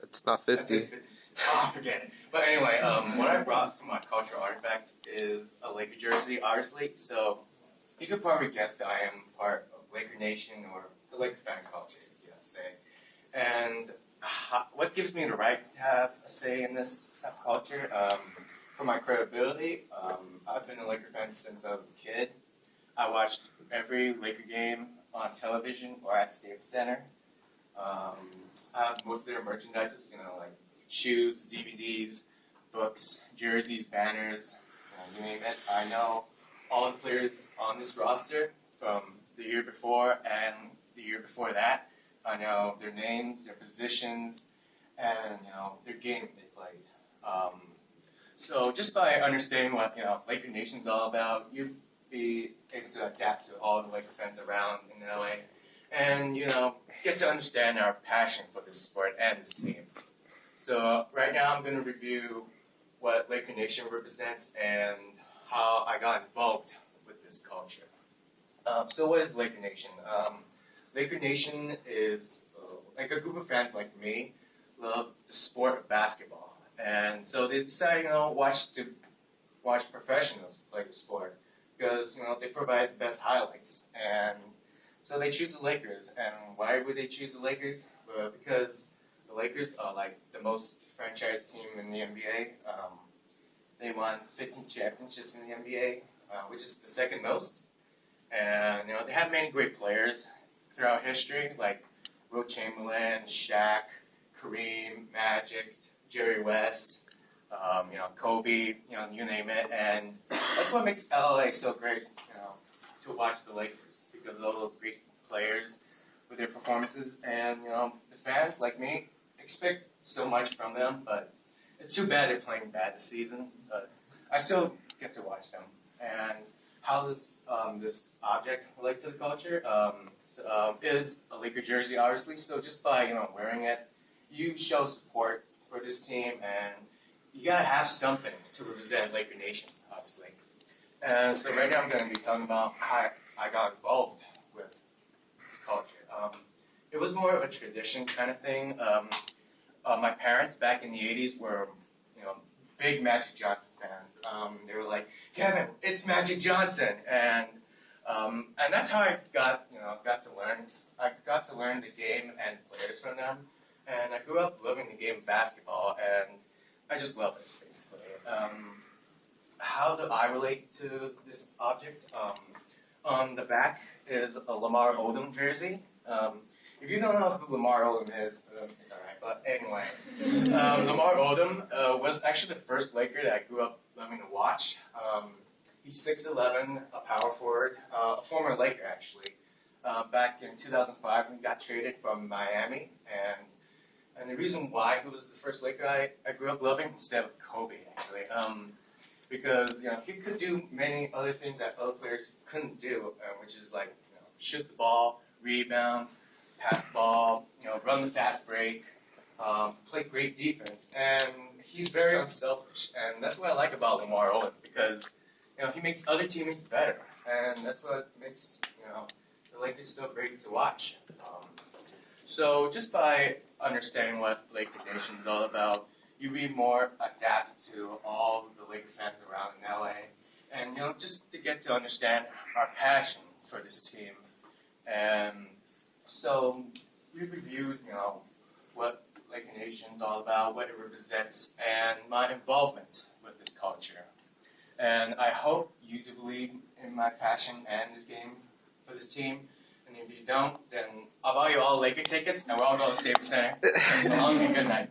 It's not 50. Oh, forget it. But anyway, what I brought from my cultural artifact is a Laker jersey, obviously. So you could probably guess that I am part of Laker Nation or the Laker fan culture, you could say. And what gives me the right to have a say in this type of culture? For my credibility, I've been a Laker fan since I was a kid. I watched every Laker game on television or at Staples Center. I have most of their merchandises, like shoes, DVDs, books, jerseys, banners, you name it. I know all the players on this roster from the year before and the year before that. I know their names, their positions, and their game they played. So just by understanding what Laker Nation's all about, you'd be able to adapt to all the Laker fans around in LA, and get to understand our passion for this sport and this team. So right now I'm going to review what Laker Nation represents and how I got involved with this culture. So what is Laker Nation? Laker Nation is like a group of fans like me love the sport of basketball, and so they decided watch professionals play the sport because they provide the best highlights, and so they choose the Lakers. And why would they choose the Lakers? Because the Lakers are like the most franchise team in the NBA. They won 15 championships in the NBA, which is the second most. And they have many great players throughout history, like Will Chamberlain, Shaq, Kareem, Magic, Jerry West, Kobe, you name it. And that's what makes LA so great, to watch the Lakers, because of all those great players with their performances. And the fans like me expect so much from them, but it's too bad they're playing bad this season. But I still get to watch them. And how does this object relate to the culture? Is a Laker jersey, obviously. So just by wearing it, you show support for this team, and you gotta have something to represent Laker Nation, obviously. And so right now I'm going to be talking about how I got involved with this culture. It was more of a tradition kind of thing. My parents back in the 80s were, big Magic Johnson fans. They were like, "Kevin, it's Magic Johnson," and that's how I got to learn. I got to learn the game and players from them, and I grew up loving the game of basketball, and I just love it basically. How do I relate to this object? On the back is a Lamar Odom jersey. If you don't know who Lamar Odom is, it's alright. But anyway, Lamar Odom was actually the first Laker that I grew up loving to watch. He's 6'11", a power forward, a former Laker actually. Back in 2005, he got traded from Miami, and the reason why he was the first Laker I grew up loving instead of Kobe actually. Because he could do many other things that other players couldn't do, which is like shoot the ball, rebound, pass the ball, run the fast break, play great defense, and he's very unselfish, and that's what I like about Lamar Odom, because he makes other teammates better, and that's what makes the Lakers so great to watch. So just by understanding what Laker Nation is all about, you be more adapted to all the Laker fans around in LA, and just to get to understand our passion for this team. And so we reviewed what Laker Nation is all about, what it represents, and my involvement with this culture. And I hope you do believe in my passion and this game for this team. And if you don't, then I'll buy you all Laker tickets, and we'll all go to Staples Center. So long and good night.